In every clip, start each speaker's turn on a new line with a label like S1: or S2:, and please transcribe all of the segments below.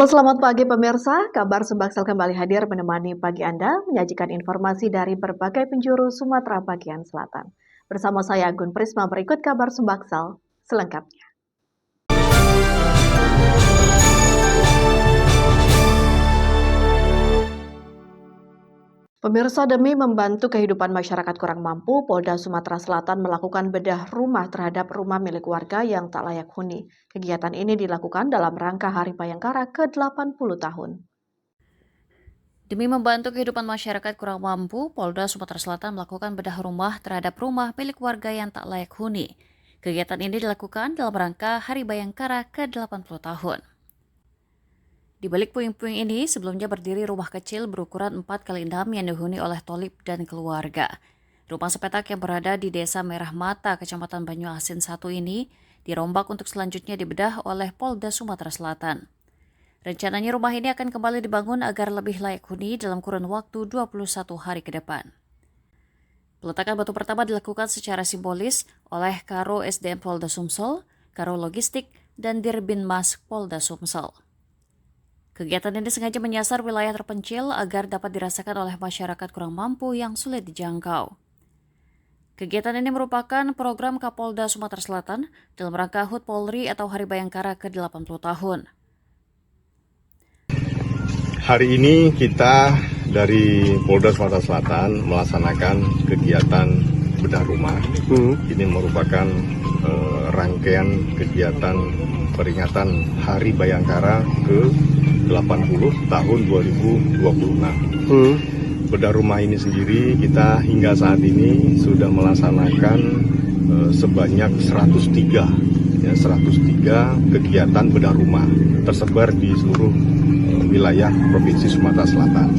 S1: Halo, selamat pagi pemirsa. Kabar Sumbaksel kembali hadir menemani pagi Anda, menyajikan informasi dari berbagai penjuru Sumatera bagian selatan. Bersama saya Agun Prisma, berikut kabar Sumbaksel selengkapnya. Pemirsa, demi membantu kehidupan masyarakat kurang mampu, Polda Sumatera Selatan melakukan bedah rumah terhadap rumah milik warga yang tak layak huni. Kegiatan ini dilakukan dalam rangka Hari Bayangkara ke-80 tahun.
S2: Demi membantu kehidupan masyarakat kurang mampu, Polda Sumatera Selatan melakukan bedah rumah terhadap rumah milik warga yang tak layak huni. Kegiatan ini dilakukan dalam rangka Hari Bayangkara ke-80 tahun. Di balik puing-puing ini, sebelumnya berdiri rumah kecil berukuran 4x6 yang dihuni oleh Tolib dan keluarga. Rumah sepetak yang berada di Desa Merah Mata, Kecamatan Banyuasin 1 ini dirombak untuk selanjutnya dibedah oleh Polda Sumatera Selatan. Rencananya rumah ini akan kembali dibangun agar lebih layak huni dalam kurun waktu 21 hari ke depan. Peletakan batu pertama dilakukan secara simbolis oleh Karo SDM Polda Sumsel, Karo Logistik, dan Dirbinmas Polda Sumsel. Kegiatan ini sengaja menyasar wilayah terpencil agar dapat dirasakan oleh masyarakat kurang mampu yang sulit dijangkau. Kegiatan ini merupakan program Kapolda Sumatera Selatan dalam rangka HUT Polri atau Hari Bayangkara ke-80 tahun.
S3: Hari ini kita dari Polda Sumatera Selatan melaksanakan kegiatan bedah rumah. Ini merupakan rangkaian kegiatan peringatan Hari Bayangkara ke-80 tahun 2026. Bedah rumah ini sendiri kita hingga saat ini sudah melaksanakan sebanyak 103 kegiatan bedah rumah tersebar di seluruh wilayah Provinsi Sumatera Selatan.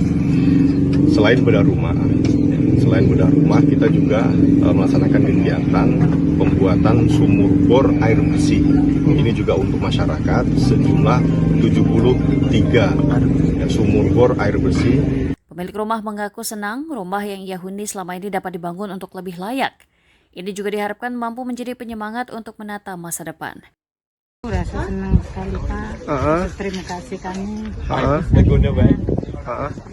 S3: Selain bedah rumah, kita juga melaksanakan kegiatan pembuatan sumur bor air bersih. Ini juga untuk masyarakat sejumlah 73 sumur bor air bersih.
S2: Pemilik rumah mengaku senang rumah yang ia huni selama ini dapat dibangun untuk lebih layak. Ini juga diharapkan mampu menjadi penyemangat untuk menata masa depan.
S4: Rasa senang sekali Pak. Terima kasih kami.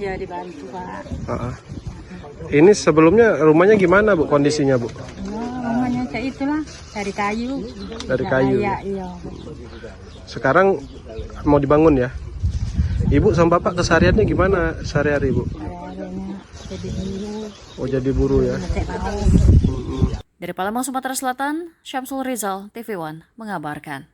S4: Ya dibantu Pak.
S5: Ini sebelumnya rumahnya gimana Bu kondisinya Bu?
S4: Rumahnya kayak itulah dari kayu.
S5: Dari kayu.
S4: Iya.
S5: Sekarang mau dibangun ya? Ibu sama Bapak kesehariannya gimana sehari-hari Bu?
S4: Jadi buru.
S5: Oh jadi buruh ya?
S2: Dari Palembang, Sumatera Selatan, Syamsul Rizal, TV One, mengabarkan.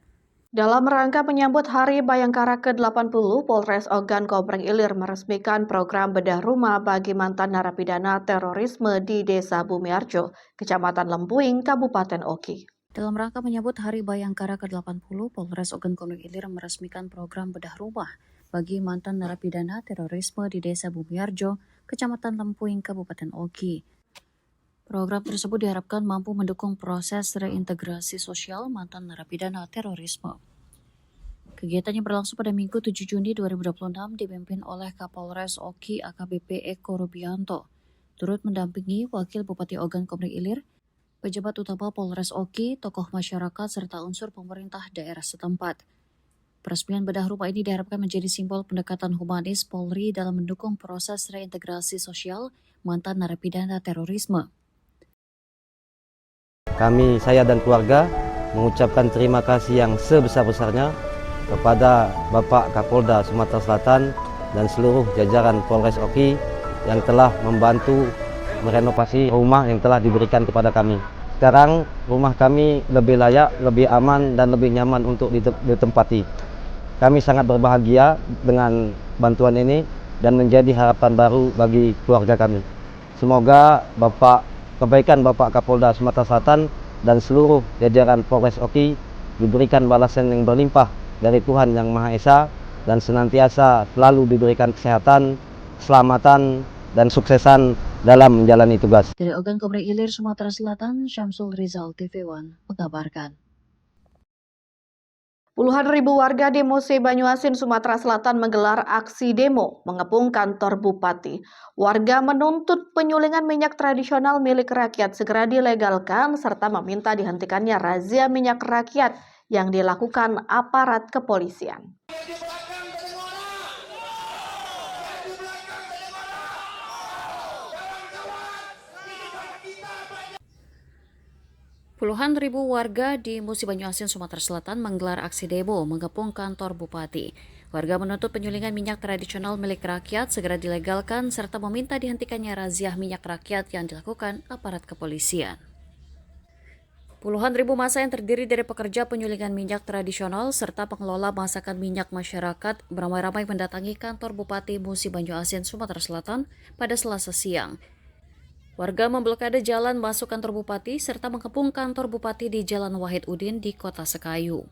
S1: Dalam rangka menyambut Hari Bayangkara ke-80, Polres Ogan Komering Ilir meresmikan program bedah rumah bagi mantan narapidana terorisme di Desa Bumiarjo, Kecamatan Lempuing, Kabupaten Oki.
S2: Dalam rangka menyambut Hari Bayangkara ke-80, Polres Ogan Komering Ilir meresmikan program bedah rumah bagi mantan narapidana terorisme di Desa Bumiarjo, Kecamatan Lempuing, Kabupaten Oki. Program tersebut diharapkan mampu mendukung proses reintegrasi sosial mantan narapidana terorisme. Kegiatannya berlangsung pada Minggu 7 Juni 2026 dipimpin oleh Kapolres Oki AKBP Eko Rubianto, turut mendampingi Wakil Bupati Ogan Komering Ilir, pejabat utama Polres Oki, tokoh masyarakat, serta unsur pemerintah daerah setempat. Peresmian bedah rumah ini diharapkan menjadi simbol pendekatan humanis Polri dalam mendukung proses reintegrasi sosial mantan narapidana terorisme.
S6: Saya dan keluarga mengucapkan terima kasih yang sebesar-besarnya kepada Bapak Kapolda Sumatera Selatan dan seluruh jajaran Polres Oki yang telah membantu merenovasi rumah yang telah diberikan kepada kami. Sekarang rumah kami lebih layak, lebih aman, dan lebih nyaman untuk ditempati. Kami sangat berbahagia dengan bantuan ini dan menjadi harapan baru bagi keluarga kami. Semoga kebaikan Bapak Kapolda Sumatera Selatan dan seluruh jajaran Polres Oki diberikan balasan yang berlimpah dari Tuhan Yang Maha Esa dan senantiasa selalu diberikan kesehatan, keselamatan, dan suksesan dalam menjalani tugas.
S2: Dari Ogan Komering Ilir, Sumatera Selatan, Syamsul Rizal, TV One, mengabarkan.
S1: Puluhan ribu warga di Musi Banyuasin, Sumatera Selatan menggelar aksi demo mengepung kantor bupati. Warga menuntut penyulingan minyak tradisional milik rakyat segera dilegalkan serta meminta dihentikannya razia minyak rakyat yang dilakukan aparat kepolisian.
S2: Puluhan ribu warga di Musi Banyuasin, Sumatera Selatan menggelar aksi demo mengepung kantor Bupati. Warga menuntut penyulingan minyak tradisional milik rakyat segera dilegalkan serta meminta dihentikannya razia minyak rakyat yang dilakukan aparat kepolisian. Puluhan ribu massa yang terdiri dari pekerja penyulingan minyak tradisional serta pengelola masakan minyak masyarakat beramai-ramai mendatangi kantor Bupati Musi Banyuasin, Sumatera Selatan pada Selasa siang. Warga memblokade jalan masuk kantor Bupati serta mengepung kantor Bupati di Jalan Wahid Udin di Kota Sekayu.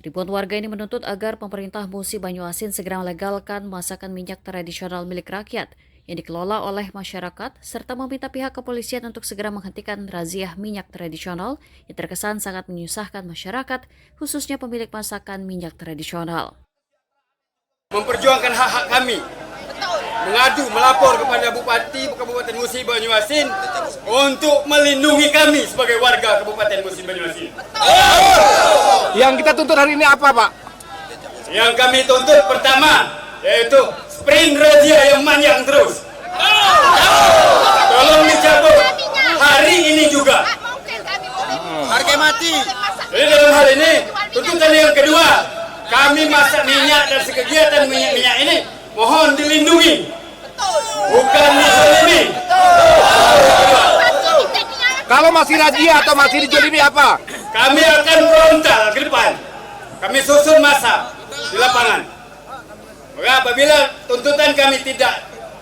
S2: Ribuan warga ini menuntut agar pemerintah Musi Banyuasin segera melegalkan masakan minyak tradisional milik rakyat yang dikelola oleh masyarakat serta meminta pihak kepolisian untuk segera menghentikan razia minyak tradisional yang terkesan sangat menyusahkan masyarakat, khususnya pemilik masakan minyak tradisional.
S7: Memperjuangkan hak-hak kami, mengadu, melapor kepada Bupati Kabupaten Musi Banyuasin untuk melindungi kami sebagai warga Kabupaten Musi Banyuasin.
S5: Yang kita tuntut hari ini apa, Pak?
S7: Yang kami tuntut pertama yaitu sprint razia yang panjang terus. Tolong dicabut hari ini juga.
S8: Harga mati.
S7: Jadi dalam hal ini tuntutan yang kedua, kami masak minyak dan kegiatan minyak ini mohon dilindungi, bukan dizalimi.
S8: Kalau masih razia atau masih dijolimi apa?
S7: Kami akan frontal ke depan. Kami susun massa di lapangan. Maka apabila tuntutan kami tidak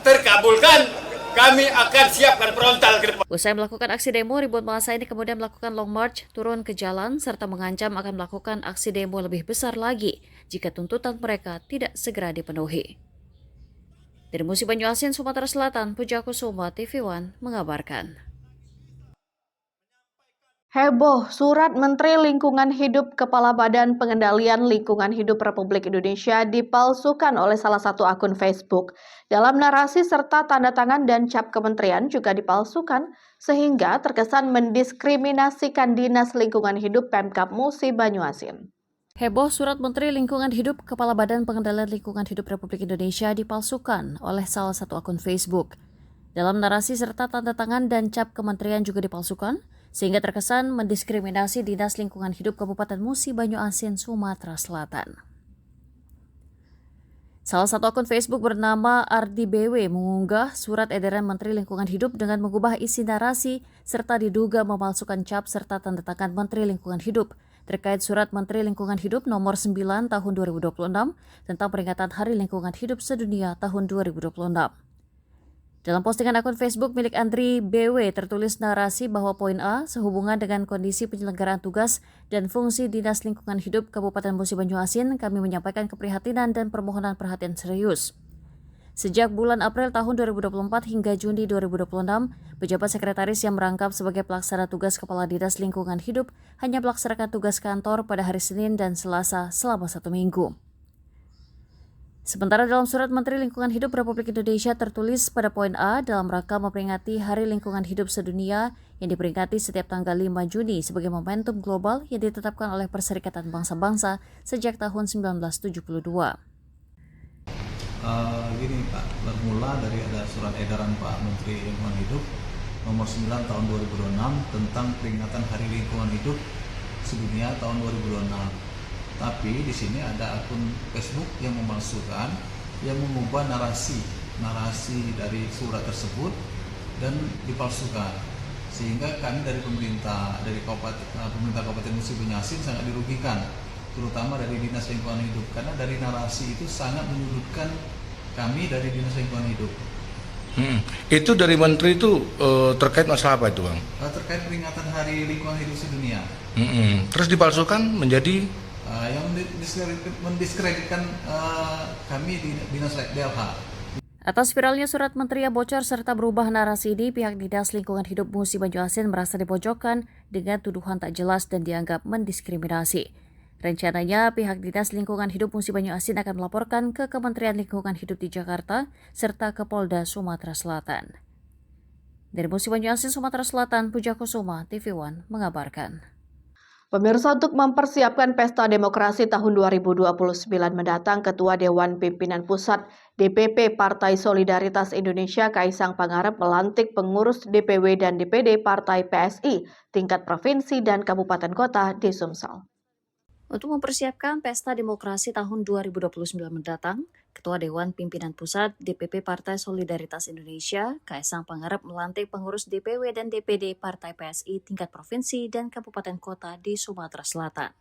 S7: terkabulkan, kami akan siapkan frontal ke depan.
S2: Usai melakukan aksi demo, ribuan massa ini kemudian melakukan long march turun ke jalan serta mengancam akan melakukan aksi demo lebih besar lagi jika tuntutan mereka tidak segera dipenuhi. Dari Musi Banyuasin, Sumatera Selatan, Pujakusuma, TV One mengabarkan.
S1: Heboh, surat Menteri Lingkungan Hidup Kepala Badan Pengendalian Lingkungan Hidup Republik Indonesia dipalsukan oleh salah satu akun Facebook. Dalam narasi serta tanda tangan dan cap kementerian juga dipalsukan, sehingga terkesan mendiskriminasikan Dinas Lingkungan Hidup Pemkab Musi Banyuasin.
S2: Heboh, surat Menteri Lingkungan Hidup Kepala Badan Pengendalian Lingkungan Hidup Republik Indonesia dipalsukan oleh salah satu akun Facebook. Dalam narasi serta tanda tangan dan cap kementerian juga dipalsukan, sehingga terkesan mendiskriminasi Dinas Lingkungan Hidup Kabupaten Musi Banyuasin, Sumatera Selatan. Salah satu akun Facebook bernama Ardi BW mengunggah surat edaran Menteri Lingkungan Hidup dengan mengubah isi narasi serta diduga memalsukan cap serta tanda tangan Menteri Lingkungan Hidup terkait surat Menteri Lingkungan Hidup nomor 9 tahun 2026 tentang peringatan Hari Lingkungan Hidup Sedunia tahun 2026. Dalam postingan akun Facebook milik Andri BW tertulis narasi bahwa poin A sehubungan dengan kondisi penyelenggaraan tugas dan fungsi Dinas Lingkungan Hidup Kabupaten Musi Banyuasin, kami menyampaikan keprihatinan dan permohonan perhatian serius. Sejak bulan April tahun 2024 hingga Juni 2026, pejabat sekretaris yang merangkap sebagai pelaksana tugas Kepala Dinas Lingkungan Hidup hanya melaksanakan tugas kantor pada hari Senin dan Selasa selama 1 minggu. Sementara dalam surat Menteri Lingkungan Hidup Republik Indonesia tertulis pada poin A dalam rangka memperingati Hari Lingkungan Hidup Sedunia yang diperingati setiap tanggal 5 Juni sebagai momentum global yang ditetapkan oleh Perserikatan Bangsa-Bangsa sejak tahun 1972.
S9: Gini Pak, bermula dari ada surat edaran Pak Menteri Lingkungan Hidup nomor 9 tahun 2026 tentang peringatan Hari Lingkungan Hidup Sedunia tahun 2026. Tapi di sini ada akun Facebook yang memalsukan, yang mengubah narasi dari surat tersebut dan dipalsukan, sehingga kami dari pemerintah Kabupaten Musi Banyuasin sangat dirugikan, terutama dari Dinas Lingkungan Hidup, karena dari narasi itu sangat menyudutkan kami dari Dinas Lingkungan Hidup.
S10: Itu dari Menteri itu terkait masalah apa itu Bang?
S9: Terkait peringatan Hari Lingkungan Hidup Sedunia.
S10: Terus dipalsukan menjadi
S9: yang mendiskreditkan kami di Dinas DLH.
S2: Atas viralnya surat menteri yang bocor serta berubah narasi ini, pihak Dinas Lingkungan Hidup Musi Banyuasin merasa dipojokkan dengan tuduhan tak jelas dan dianggap mendiskriminasi. Rencananya, pihak Dinas Lingkungan Hidup Musi Banyuasin akan melaporkan ke Kementerian Lingkungan Hidup di Jakarta serta ke Polda Sumatera Selatan. Dari Musi Banyuasin, Sumatera Selatan, Pujakusuma, TV One mengabarkan.
S1: Pemirsa, untuk mempersiapkan Pesta Demokrasi tahun 2029 mendatang, Ketua Dewan Pimpinan Pusat DPP Partai Solidaritas Indonesia Kaisang Pangarep melantik pengurus DPW dan DPD Partai PSI tingkat provinsi dan kabupaten kota di Sumsel.
S2: Untuk mempersiapkan Pesta Demokrasi tahun 2029 mendatang, Ketua Dewan Pimpinan Pusat DPP Partai Solidaritas Indonesia, Kaisang Pangarep melantik pengurus DPW dan DPD Partai PSI tingkat provinsi dan kabupaten kota di Sumatera Selatan.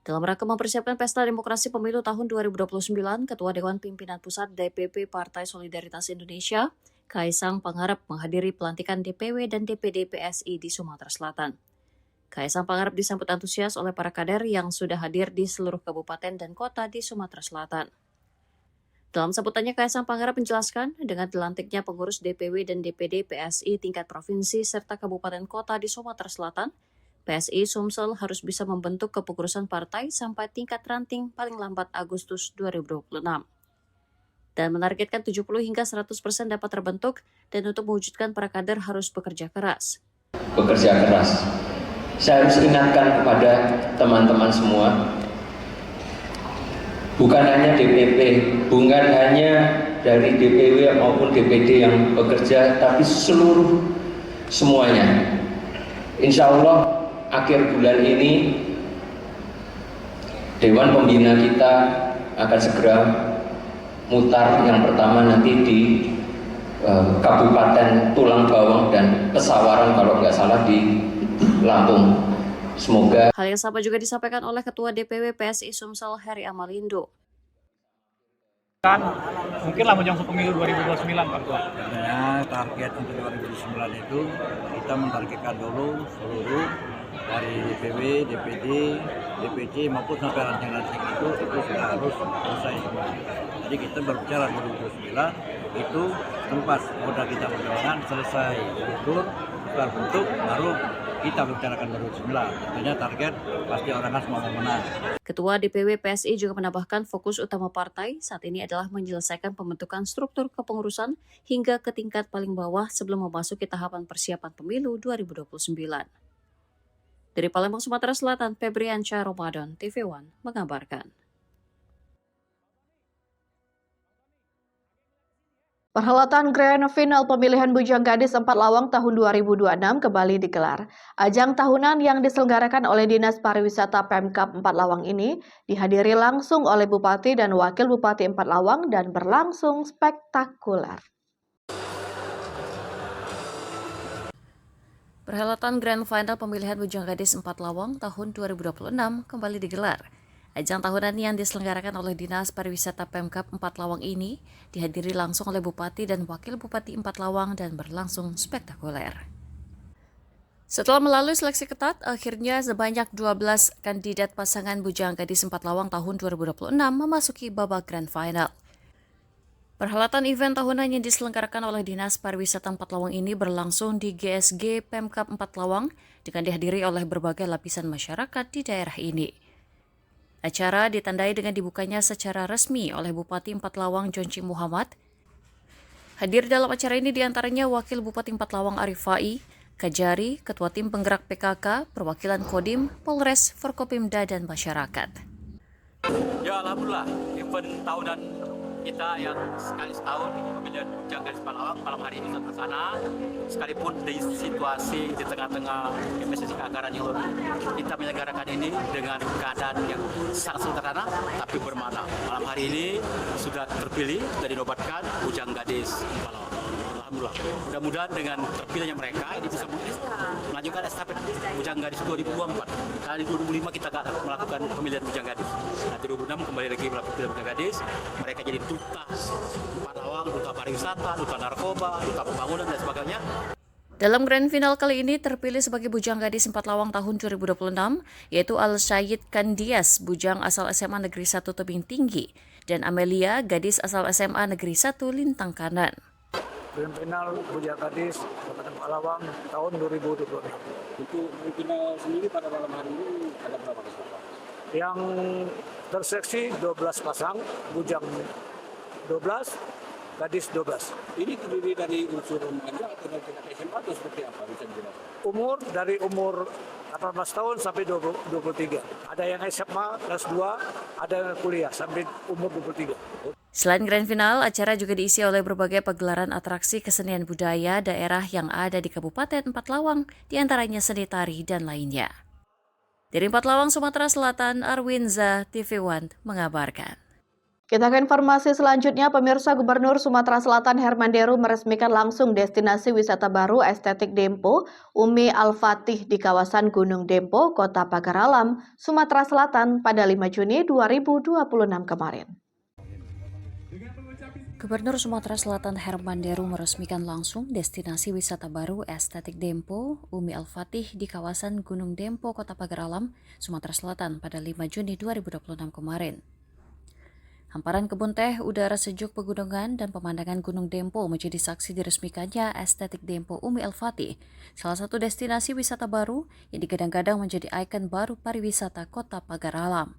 S2: Dalam rangka mempersiapkan Pesta Demokrasi Pemilu tahun 2029, Ketua Dewan Pimpinan Pusat DPP Partai Solidaritas Indonesia, Kaisang Pangarep menghadiri pelantikan DPW dan DPD PSI di Sumatera Selatan. Kaisang Pangarep disambut antusias oleh para kader yang sudah hadir di seluruh kabupaten dan kota di Sumatera Selatan. Dalam sambutannya, Kaisang Pangarep menjelaskan dengan dilantiknya pengurus DPW dan DPD PSI tingkat provinsi serta kabupaten kota di Sumatera Selatan, PSI Sumsel harus bisa membentuk kepengurusan partai sampai tingkat ranting paling lambat Agustus 2026. Dan menargetkan 70 hingga 100% dapat terbentuk, dan untuk mewujudkan para kader harus bekerja keras.
S11: Bekerja keras. Saya harus ingatkan kepada teman-teman semua, bukan hanya DPP, bukan hanya dari DPW maupun DPD yang bekerja, tapi semuanya. Insya Allah akhir bulan ini Dewan Pembina kita akan segera mutar yang pertama nanti di Kabupaten Tulang Bawang dan Pesawaran kalau nggak salah di Lampung. Semoga.
S2: Hal yang sama juga disampaikan oleh Ketua DPW PSI Sumsel Heri Amalindo.
S12: Mungkinlah menjelang pemilu 2029, Pak Ketua.
S13: Sebenarnya target untuk 2029 itu kita mentargetkan dulu seluruh dari DPW, DPD, DPC maupun sampai ranting-ranting itu sudah harus selesai semua. Jadi kita berbicara 2029 itu tempat moda kita perjuangan selesai diukur, terbentuk, baru kita bicarakan 2009. Tentunya target pasti orang kan semua mau menang.
S2: Ketua DPW PSI juga menambahkan fokus utama partai saat ini adalah menyelesaikan pembentukan struktur kepengurusan hingga ke tingkat paling bawah sebelum memasuki tahapan persiapan pemilu 2029. Dari Palembang, Sumatera Selatan, Febriansyah Ramadan, TV One mengabarkan.
S1: Perhelatan Grand Final pemilihan Bujang Gadis 4 Lawang tahun 2026 kembali digelar. Ajang tahunan yang diselenggarakan oleh Dinas Pariwisata Pemkab 4 Lawang ini dihadiri langsung oleh Bupati dan Wakil Bupati 4 Lawang dan berlangsung spektakuler.
S2: Perhelatan Grand Final pemilihan Bujang Gadis 4 Lawang tahun 2026 kembali digelar. Ajang tahunan yang diselenggarakan oleh Dinas Pariwisata Pemkab 4 Lawang ini dihadiri langsung oleh Bupati dan Wakil Bupati 4 Lawang dan berlangsung spektakuler. Setelah melalui seleksi ketat, akhirnya sebanyak 12 kandidat pasangan Bujang Gadis 4 Lawang tahun 2026 memasuki babak Grand Final. Perhelatan event tahunan yang diselenggarakan oleh Dinas Pariwisata 4 Lawang ini berlangsung di GSG Pemkab 4 Lawang dengan dihadiri oleh berbagai lapisan masyarakat di daerah ini. Acara ditandai dengan dibukanya secara resmi oleh Bupati 4 Lawang Jonci Muhammad. Hadir dalam acara ini diantaranya Wakil Bupati 4 Lawang Arif Fai, Kajari, Ketua Tim Penggerak PKK, Perwakilan Kodim, Polres, Forkopimda, dan masyarakat.
S14: Ya alhamdulillah, event tahunan kita yang sekali setahun pemilihan Bujang Gadis 4 Lawang malam hari ini terlaksana, sekalipun di situasi di tengah-tengah investasi anggaran yang kita menyelenggarakan ini dengan keadaan yang sangat sederhana tapi bermakna. Malam hari ini sudah terpilih dan dinobatkan Bujang Gadis 4 Lawang. Alhamdulillah, mudah-mudahan dengan terpilihnya mereka ini bisa melanjutkan estafet Bujang Gadis 2024. Kali 2025 kita melakukan pemilihan Bujang Gadis. Nanti 2026 kembali lagi melakukan Bujang Gadis. Mereka jadi duta 4 Lawang, duta pariwisata, duta narkoba, duta pembangunan dan sebagainya.
S2: Dalam Grand Final kali ini terpilih sebagai Bujang Gadis 4 Lawang tahun 2026, yaitu Al-Syed Kandias, Bujang asal SMA Negeri 1 Tebing Tinggi, dan Amelia, gadis asal SMA Negeri 1 Lintang Kanan.
S15: Grand Final Bujang Gadis Kabupaten 4 Lawang tahun 2026.
S16: Untuk final sendiri pada malam hari ini ada berapa peserta?
S15: Yang terseleksi 12 pasang, Bujang 12, Gadis 12.
S16: Ini terdiri dari unsur remaja atau dari tingkat SMA atau seperti apa? Bisa dijelaskan?
S15: Umur dari umur 18 tahun sampai 23. Ada yang SMA kelas 2, ada yang kuliah sampai umur 23.
S2: Selain grand final, acara juga diisi oleh berbagai pagelaran atraksi kesenian budaya daerah yang ada di Kabupaten Empat Lawang, diantaranya seni tari dan lainnya. Dari Empat Lawang, Sumatera Selatan, Arwinza, TV One mengabarkan.
S1: Kita ke informasi selanjutnya, pemirsa. Gubernur Sumatera Selatan Herman Deru meresmikan langsung destinasi wisata baru estetik Dempo, Umi Al-Fatih di kawasan Gunung Dempo, Kota Pagar Alam, Sumatera Selatan pada 5 Juni 2026 kemarin.
S2: Gubernur Sumatera Selatan Herman Deru meresmikan langsung destinasi wisata baru estetik Dempo, Umi Al-Fatih di kawasan Gunung Dempo, Kota Pagar Alam, Sumatera Selatan pada 5 Juni 2026 kemarin. Hamparan kebun teh, udara sejuk pegunungan, dan pemandangan Gunung Dempo menjadi saksi diresmikannya estetik Dempo Umi Al-Fatih, salah satu destinasi wisata baru yang digadang-gadang menjadi ikon baru pariwisata Kota Pagar Alam.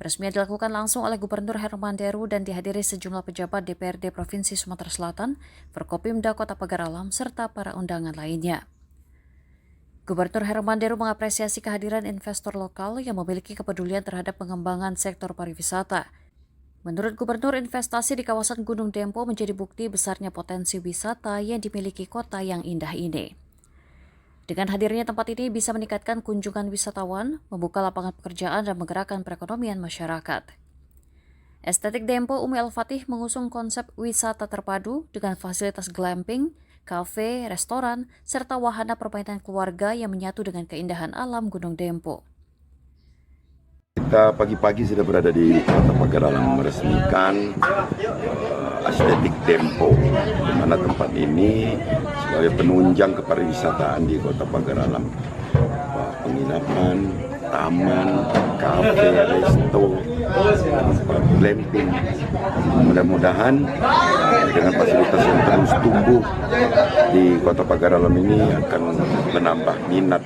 S2: Peresmian dilakukan langsung oleh Gubernur Herman Deru dan dihadiri sejumlah pejabat DPRD Provinsi Sumatera Selatan, Forkopimda Kota Pagar Alam, serta para undangan lainnya. Gubernur Herman Deru mengapresiasi kehadiran investor lokal yang memiliki kepedulian terhadap pengembangan sektor pariwisata. Menurut Gubernur, investasi di kawasan Gunung Dempo menjadi bukti besarnya potensi wisata yang dimiliki kota yang indah ini. Dengan hadirnya tempat ini bisa meningkatkan kunjungan wisatawan, membuka lapangan pekerjaan dan menggerakkan perekonomian masyarakat. Estetik Dempo Umi Al-Fatih mengusung konsep wisata terpadu dengan fasilitas glamping, kafe, restoran, serta wahana permainan keluarga yang menyatu dengan keindahan alam Gunung Dempo.
S17: Kita pagi-pagi sudah berada di Kota Pagar Alam meresmikan estetik Dempo, di mana tempat ini sebagai penunjang kepariwisataan di Kota Pagar Alam. Penginapan, taman, kafe, resto, tempat glamping. Mudah-mudahan dengan fasilitas yang terus tumbuh di Kota Pagar Alam ini akan menambah minat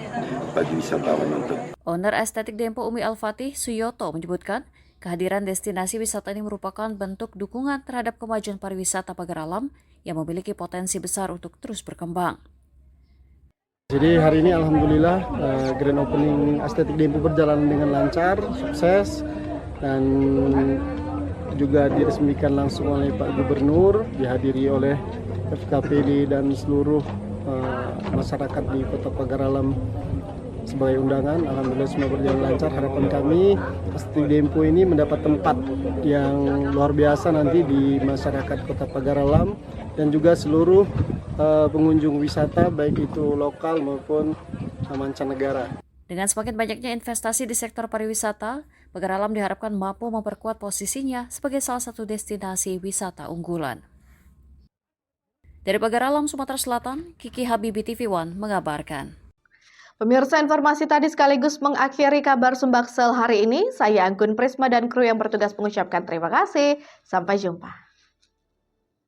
S17: bagi wisatawan untuk.
S2: Owner estetik Dempo Umi Al-Fatih, Suyoto, menyebutkan kehadiran destinasi wisata ini merupakan bentuk dukungan terhadap kemajuan pariwisata Pagar Alam yang memiliki potensi besar untuk terus berkembang.
S5: Jadi hari ini alhamdulillah grand opening estetik Dempo berjalan dengan lancar, sukses, dan juga diresmikan langsung oleh Pak Gubernur, dihadiri oleh FKPD dan seluruh masyarakat di Kota Pagar Alam sebagai undangan. Alhamdulillah semua berjalan lancar. Harapan kami estetik Dempo ini mendapat tempat yang luar biasa nanti di masyarakat Kota Pagar Alam dan juga seluruh pengunjung wisata baik itu lokal maupun mancanegara.
S2: Dengan semakin banyaknya investasi di sektor pariwisata, Pagar Alam diharapkan mampu memperkuat posisinya sebagai salah satu destinasi wisata unggulan. Dari Pagar Alam, Sumatera Selatan, Kiki Habibi, TV One mengabarkan.
S1: Pemirsa, informasi tadi sekaligus mengakhiri kabar Sumbaksel hari ini. Saya Anggun Prisma dan kru yang bertugas mengucapkan terima kasih. Sampai jumpa.